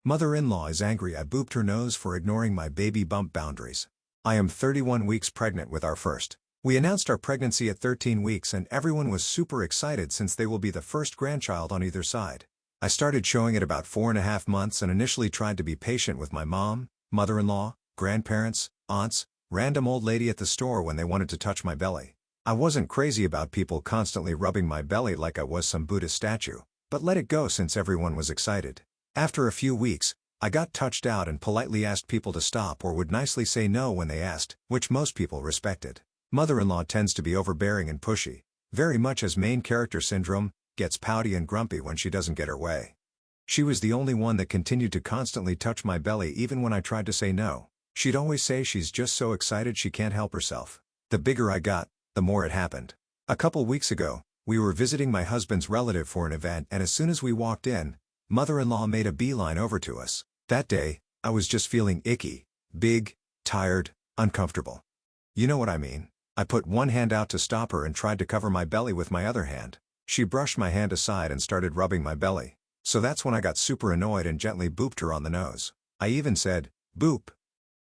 Mother-in-law is angry I booped her nose for ignoring my baby bump boundaries. I am 31 weeks pregnant with our first. We announced our pregnancy at 13 weeks and everyone was super excited since they will be the first grandchild on either side. I started showing at about 4.5 months and initially tried to be patient with my mom, mother-in-law, grandparents, aunts, random old lady at the store when they wanted to touch my belly. I wasn't crazy about people constantly rubbing my belly like I was some Buddhist statue, but let it go since everyone was excited. After a few weeks, I got touched out and politely asked people to stop or would nicely say no when they asked, which most people respected. Mother-in-law tends to be overbearing and pushy, very much as main character syndrome, gets pouty and grumpy when she doesn't get her way. She was the only one that continued to constantly touch my belly even when I tried to say no. She'd always say she's just so excited she can't help herself. The bigger I got, the more it happened. A couple weeks ago, we were visiting my husband's relative for an event and as soon as we walked in, mother-in-law made a beeline over to us. That day, I was just feeling icky, big, tired, uncomfortable. You know what I mean? I put one hand out to stop her and tried to cover my belly with my other hand. She brushed my hand aside and started rubbing my belly. So that's when I got super annoyed and gently booped her on the nose. I even said, "Boop."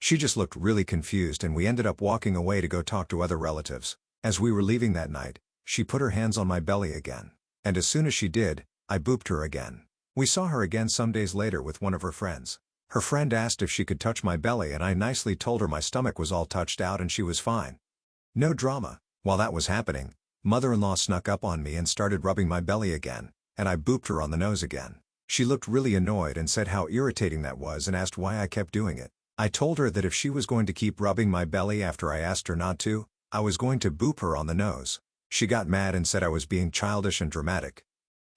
She just looked really confused and we ended up walking away to go talk to other relatives. As we were leaving that night, she put her hands on my belly again. And as soon as she did, I booped her again. We saw her again some days later with one of her friends. Her friend asked if she could touch my belly and I nicely told her my stomach was all touched out and she was fine. No drama. While that was happening, mother-in-law snuck up on me and started rubbing my belly again, and I booped her on the nose again. She looked really annoyed and said how irritating that was and asked why I kept doing it. I told her that if she was going to keep rubbing my belly after I asked her not to, I was going to boop her on the nose. She got mad and said I was being childish and dramatic.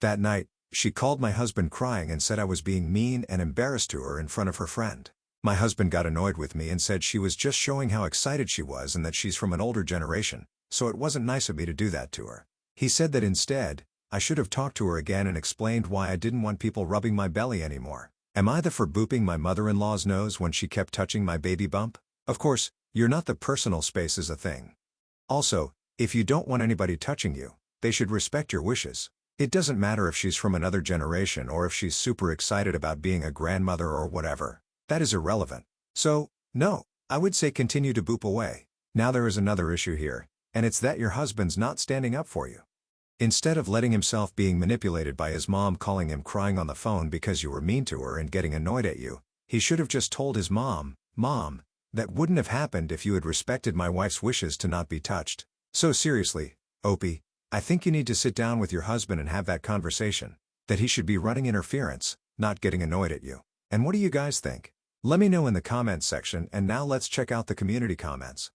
That night, she called my husband crying and said I was being mean and embarrassed to her in front of her friend. My husband got annoyed with me and said she was just showing how excited she was and that she's from an older generation, so it wasn't nice of me to do that to her. He said that instead, I should have talked to her again and explained why I didn't want people rubbing my belly anymore. Am I the for booping my mother-in-law's nose when she kept touching my baby bump? Of course, you're not the personal space is a thing. Also, if you don't want anybody touching you, they should respect your wishes. It doesn't matter if she's from another generation or if she's super excited about being a grandmother or whatever. That is irrelevant. So, no, I would say continue to boop away. Now there is another issue here, and it's that your husband's not standing up for you. Instead of letting himself being manipulated by his mom calling him crying on the phone because you were mean to her and getting annoyed at you, he should have just told his mom, that wouldn't have happened if you had respected my wife's wishes to not be touched. So seriously, Opie, I think you need to sit down with your husband and have that conversation, that he should be running interference, not getting annoyed at you. And what do you guys think? Let me know in the comments section and now let's check out the community comments.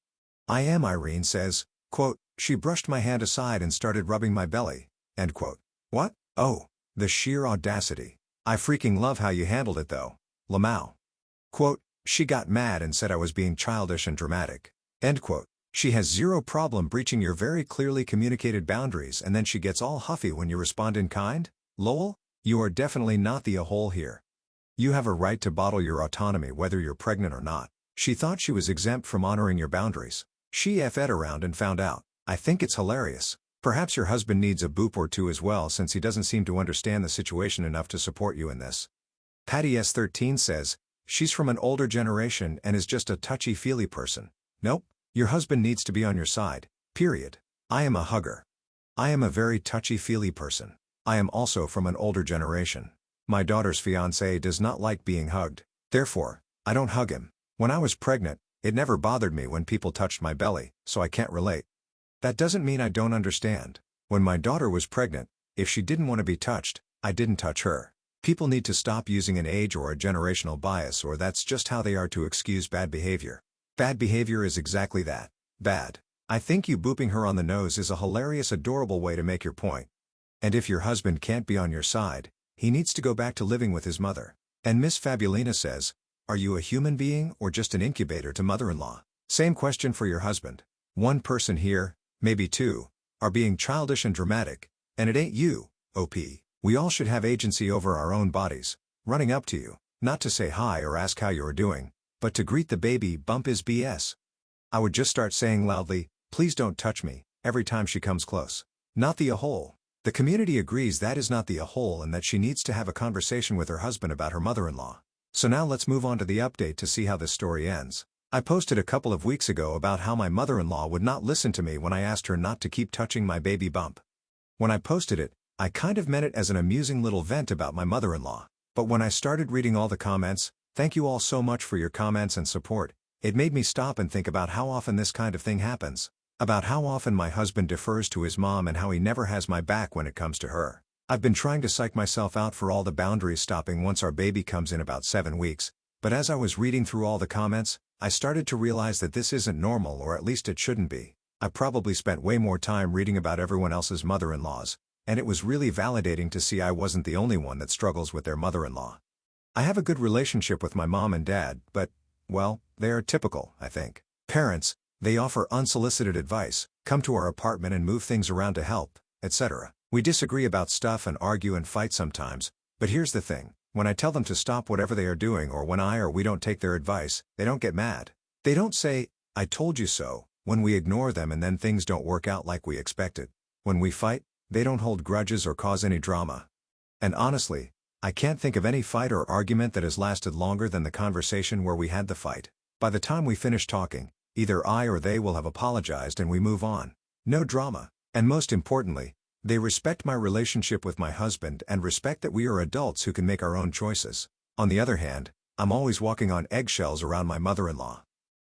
I am Irene says, quote, she brushed my hand aside and started rubbing my belly, end quote. What? Oh, the sheer audacity. I freaking love how you handled it though, Lamau. Quote, she got mad and said I was being childish and dramatic, end quote. She has zero problem breaching your very clearly communicated boundaries and then she gets all huffy when you respond in kind? Lol, you are definitely not the a-hole here. You have a right to bottle your autonomy whether you're pregnant or not. She thought she was exempt from honoring your boundaries. She F'd around and found out. I think it's hilarious. Perhaps your husband needs a boop or two as well since he doesn't seem to understand the situation enough to support you in this. Patty S13 says, she's from an older generation and is just a touchy-feely person. Nope, your husband needs to be on your side, period. I am a hugger. I am a very touchy-feely person. I am also from an older generation. My daughter's fiancé does not like being hugged. Therefore, I don't hug him. When I was pregnant, it never bothered me when people touched my belly, so I can't relate. That doesn't mean I don't understand. When my daughter was pregnant, if she didn't want to be touched, I didn't touch her. People need to stop using an age or a generational bias or that's just how they are to excuse bad behavior. Bad behavior is exactly that. Bad. I think you booping her on the nose is a hilarious adorable way to make your point. And if your husband can't be on your side, he needs to go back to living with his mother. And Miss Fabulina says, are you a human being or just an incubator to mother-in-law? Same question for your husband. One person here, maybe two, are being childish and dramatic, and it ain't you, OP. We all should have agency over our own bodies. Running up to you, not to say hi or ask how you are doing, but to greet the baby bump is BS. I would just start saying loudly, please don't touch me, every time she comes close. Not the a-hole. The community agrees that is not the a-hole and that she needs to have a conversation with her husband about her mother-in-law. So now let's move on to the update to see how this story ends. I posted a couple of weeks ago about how my mother-in-law would not listen to me when I asked her not to keep touching my baby bump. When I posted it, I kind of meant it as an amusing little vent about my mother-in-law. But when I started reading all the comments, thank you all so much for your comments and support, it made me stop and think about how often this kind of thing happens. About how often my husband defers to his mom and how he never has my back when it comes to her. I've been trying to psych myself out for all the boundaries stopping once our baby comes in about 7 weeks, but as I was reading through all the comments, I started to realize that this isn't normal, or at least it shouldn't be. I probably spent way more time reading about everyone else's mother-in-laws, and it was really validating to see I wasn't the only one that struggles with their mother-in-law. I have a good relationship with my mom and dad, but, well, they are typical, I think. Parents, they offer unsolicited advice, come to our apartment and move things around to help, etc. We disagree about stuff and argue and fight sometimes, but here's the thing. When I tell them to stop whatever they are doing, or when I or we don't take their advice, they don't get mad. They don't say, "I told you so," when we ignore them and then things don't work out like we expected. When we fight, they don't hold grudges or cause any drama. And honestly, I can't think of any fight or argument that has lasted longer than the conversation where we had the fight. By the time we finish talking, either I or they will have apologized and we move on. No drama. And most importantly, they respect my relationship with my husband and respect that we are adults who can make our own choices. On the other hand, I'm always walking on eggshells around my mother-in-law.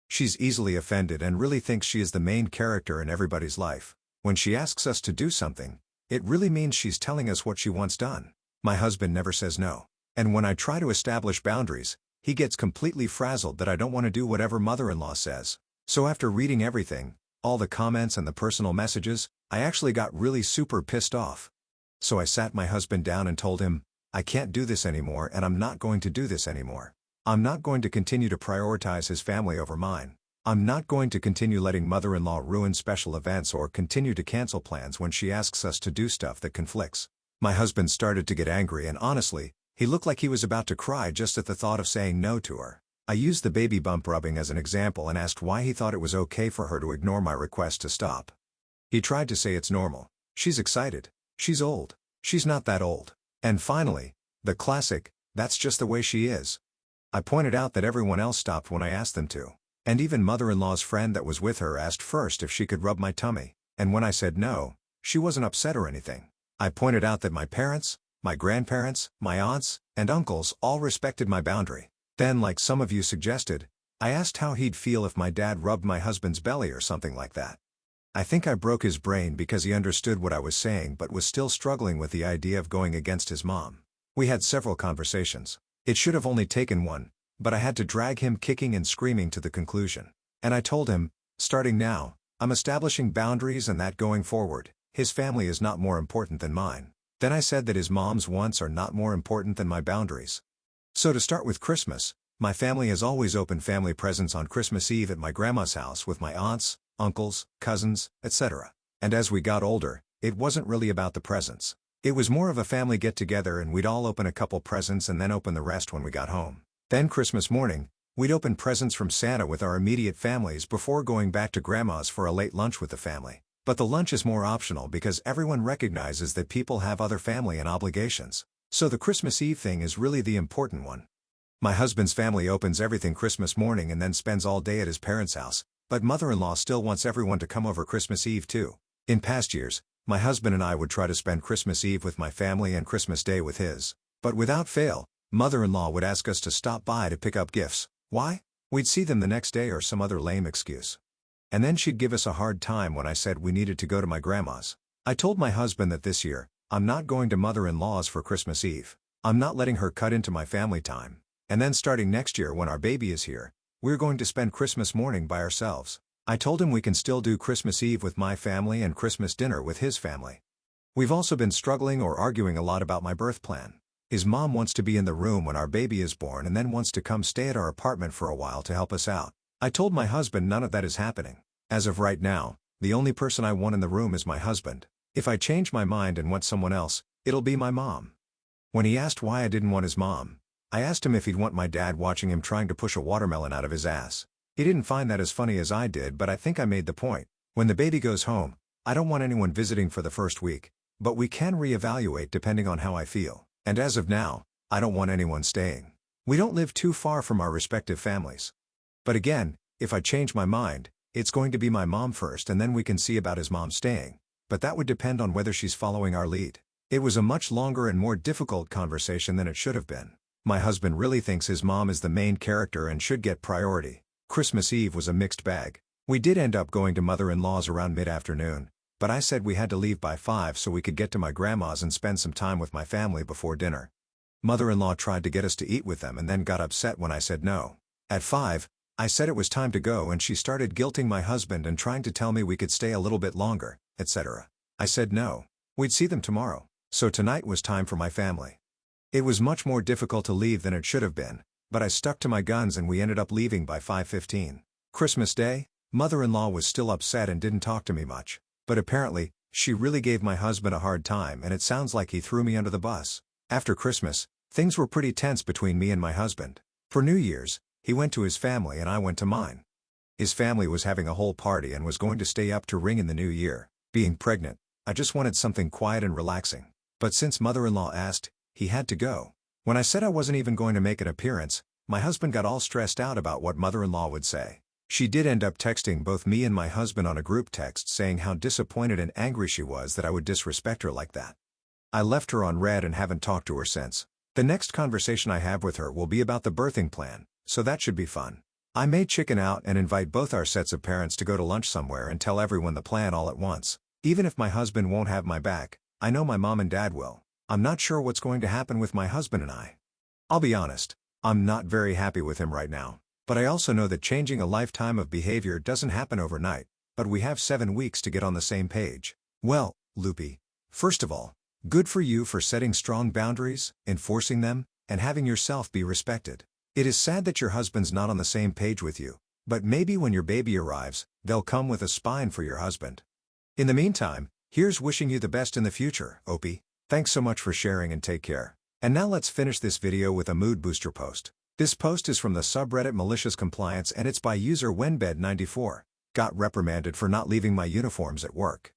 She's easily offended and really thinks she is the main character in everybody's life. When she asks us to do something, it really means she's telling us what she wants done. My husband never says no. And when I try to establish boundaries, he gets completely frazzled that I don't want to do whatever mother-in-law says. So after reading everything, all the comments and the personal messages, I actually got really super pissed off. So I sat my husband down and told him, I can't do this anymore and I'm not going to do this anymore. I'm not going to continue to prioritize his family over mine. I'm not going to continue letting mother-in-law ruin special events or continue to cancel plans when she asks us to do stuff that conflicts. My husband started to get angry and honestly, he looked like he was about to cry just at the thought of saying no to her. I used the baby bump rubbing as an example and asked why he thought it was okay for her to ignore my request to stop. He tried to say it's normal. She's excited. She's old. She's not that old. And finally, the classic, that's just the way she is. I pointed out that everyone else stopped when I asked them to. And even mother-in-law's friend that was with her asked first if she could rub my tummy. And when I said no, she wasn't upset or anything. I pointed out that my parents, my grandparents, my aunts, and uncles all respected my boundary. Then, like some of you suggested, I asked how he'd feel if my dad rubbed my husband's belly or something like that. I think I broke his brain because he understood what I was saying but was still struggling with the idea of going against his mom. We had several conversations. It should have only taken one, but I had to drag him kicking and screaming to the conclusion. And I told him, starting now, I'm establishing boundaries and that going forward, his family is not more important than mine. Then I said that his mom's wants are not more important than my boundaries. So to start with Christmas, my family has always opened family presents on Christmas Eve at my grandma's house with my aunts, uncles, cousins, etc. And as we got older, it wasn't really about the presents. It was more of a family get-together and we'd all open a couple presents and then open the rest when we got home. Then Christmas morning, we'd open presents from Santa with our immediate families before going back to grandma's for a late lunch with the family. But the lunch is more optional because everyone recognizes that people have other family and obligations. So the Christmas Eve thing is really the important one. My husband's family opens everything Christmas morning and then spends all day at his parents' house, but mother-in-law still wants everyone to come over Christmas Eve too. In past years, my husband and I would try to spend Christmas Eve with my family and Christmas Day with his. But without fail, mother-in-law would ask us to stop by to pick up gifts. Why? We'd see them the next day or some other lame excuse. And then she'd give us a hard time when I said we needed to go to my grandma's. I told my husband that this year, I'm not going to mother-in-law's for Christmas Eve. I'm not letting her cut into my family time. And then starting next year when our baby is here, we're going to spend Christmas morning by ourselves. I told him we can still do Christmas Eve with my family and Christmas dinner with his family. We've also been struggling or arguing a lot about my birth plan. His mom wants to be in the room when our baby is born and then wants to come stay at our apartment for a while to help us out. I told my husband none of that is happening. As of right now, the only person I want in the room is my husband. If I change my mind and want someone else, it'll be my mom. When he asked why I didn't want his mom, I asked him if he'd want my dad watching him trying to push a watermelon out of his ass. He didn't find that as funny as I did, but I think I made the point. When the baby goes home, I don't want anyone visiting for the first week, but we can reevaluate depending on how I feel. And as of now, I don't want anyone staying. We don't live too far from our respective families. But again, if I change my mind, it's going to be my mom first and then we can see about his mom staying, but that would depend on whether she's following our lead. It was a much longer and more difficult conversation than it should have been. My husband really thinks his mom is the main character and should get priority. Christmas Eve was a mixed bag. We did end up going to mother-in-law's around mid-afternoon, but I said we had to leave by 5 so we could get to my grandma's and spend some time with my family before dinner. Mother-in-law tried to get us to eat with them and then got upset when I said no. At 5, I said it was time to go and she started guilting my husband and trying to tell me we could stay a little bit longer, etc. I said no. We'd see them tomorrow. So tonight was time for my family. It was much more difficult to leave than it should have been, but I stuck to my guns and we ended up leaving by 5:15. Christmas Day, mother-in-law was still upset and didn't talk to me much, but apparently, she really gave my husband a hard time and it sounds like he threw me under the bus. After Christmas, things were pretty tense between me and my husband. For New Year's, he went to his family and I went to mine. His family was having a whole party and was going to stay up to ring in the new year. Being pregnant, I just wanted something quiet and relaxing. But since mother-in-law asked, he had to go. When I said I wasn't even going to make an appearance, my husband got all stressed out about what mother-in-law would say. She did end up texting both me and my husband on a group text saying how disappointed and angry she was that I would disrespect her like that. I left her on red and haven't talked to her since. The next conversation I have with her will be about the birthing plan, so that should be fun. I may chicken out and invite both our sets of parents to go to lunch somewhere and tell everyone the plan all at once. Even if my husband won't have my back, I know my mom and dad will. I'm not sure what's going to happen with my husband and I. I'll be honest, I'm not very happy with him right now, but I also know that changing a lifetime of behavior doesn't happen overnight, but we have 7 weeks to get on the same page. Well, Loopy, first of all, good for you for setting strong boundaries, enforcing them, and having yourself be respected. It is sad that your husband's not on the same page with you, but maybe when your baby arrives, they'll come with a spine for your husband. In the meantime, here's wishing you the best in the future, Opie. Thanks so much for sharing and take care. And now let's finish this video with a mood booster post. This post is from the subreddit Malicious Compliance and it's by user WhenBed94. Got reprimanded for not leaving my uniforms at work.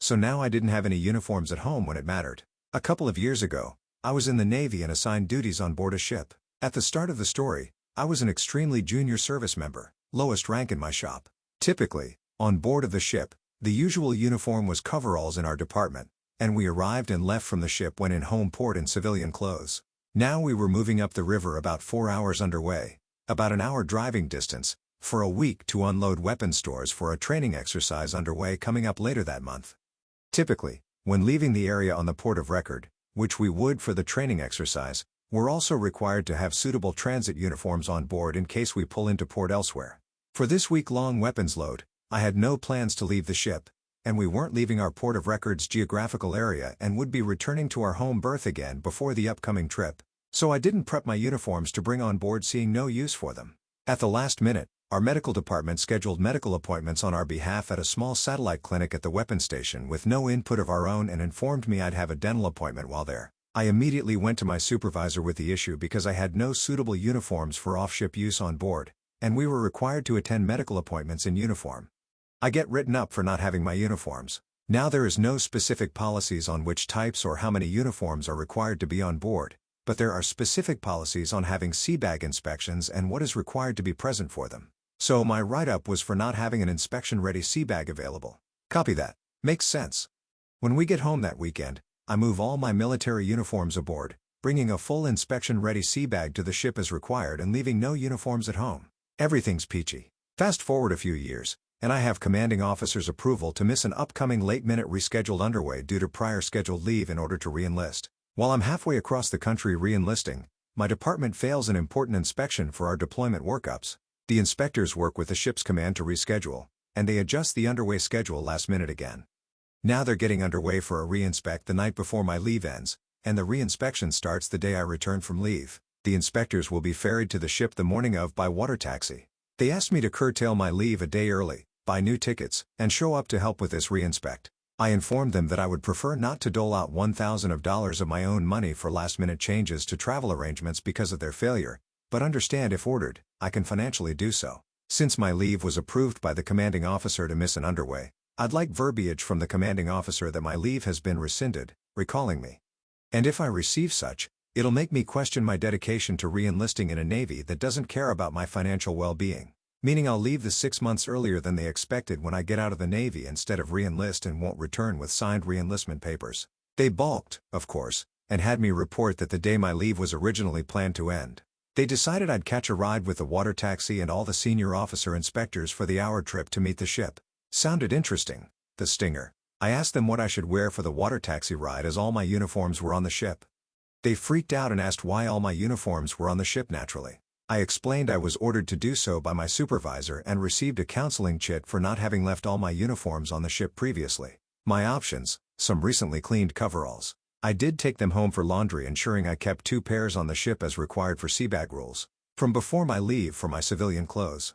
So now I didn't have any uniforms at home when it mattered. A couple of years ago, I was in the Navy and assigned duties on board a ship. At the start of the story, I was an extremely junior service member, lowest rank in my shop. Typically, on board of the ship, the usual uniform was coveralls in our department, and we arrived and left from the ship when in home port in civilian clothes. Now we were moving up the river about 4 hours underway, about an hour driving distance, for a week to unload weapon stores for a training exercise underway coming up later that month. Typically, when leaving the area on the port of record, which we would for the training exercise, we're also required to have suitable transit uniforms on board in case we pull into port elsewhere. For this week-long weapons load, I had no plans to leave the ship, and we weren't leaving our port of record's geographical area and would be returning to our home berth again before the upcoming trip, so I didn't prep my uniforms to bring on board, seeing no use for them. At the last minute, our medical department scheduled medical appointments on our behalf at a small satellite clinic at the weapons station with no input of our own and informed me I'd have a dental appointment while there. I immediately went to my supervisor with the issue because I had no suitable uniforms for off-ship use on board, and we were required to attend medical appointments in uniform. I get written up for not having my uniforms. Now there is no specific policies on which types or how many uniforms are required to be on board, but there are specific policies on having sea bag inspections and what is required to be present for them. So my write-up was for not having an inspection-ready sea bag available. Copy that. Makes sense. When we get home that weekend, I move all my military uniforms aboard, bringing a full inspection-ready sea bag to the ship as required and leaving no uniforms at home. Everything's peachy. Fast forward a few years, and I have commanding officer's approval to miss an upcoming late-minute rescheduled underway due to prior scheduled leave in order to re-enlist. While I'm halfway across the country re-enlisting, my department fails an important inspection for our deployment workups. The inspectors work with the ship's command to reschedule, and they adjust the underway schedule last minute again. Now they're getting underway for a re-inspect the night before my leave ends, and the re-inspection starts the day I return from leave. The inspectors will be ferried to the ship the morning of by water taxi. They asked me to curtail my leave a day early, buy new tickets, and show up to help with this re-inspect. I informed them that I would prefer not to dole out $1,000 of my own money for last-minute changes to travel arrangements because of their failure, but understand if ordered, I can financially do so. Since my leave was approved by the commanding officer to miss an underway, I'd like verbiage from the commanding officer that my leave has been rescinded, recalling me. And if I receive such, It'll make me question my dedication to re-enlisting in a Navy that doesn't care about my financial well-being. Meaning I'll leave the 6 months earlier than they expected when I get out of the Navy instead of re-enlist and won't return with signed re-enlistment papers. They balked, of course, and had me report that the day my leave was originally planned to end. They decided I'd catch a ride with the water taxi and all the senior officer inspectors for the hour trip to meet the ship. Sounded interesting, the stinger. I asked them what I should wear for the water taxi ride as all my uniforms were on the ship. They freaked out and asked why all my uniforms were on the ship naturally. I explained I was ordered to do so by my supervisor and received a counseling chit for not having left all my uniforms on the ship previously. My options: some recently cleaned coveralls. I did take them home for laundry, ensuring I kept 2 pairs on the ship as required for seabag rules. From before my leave for my civilian clothes.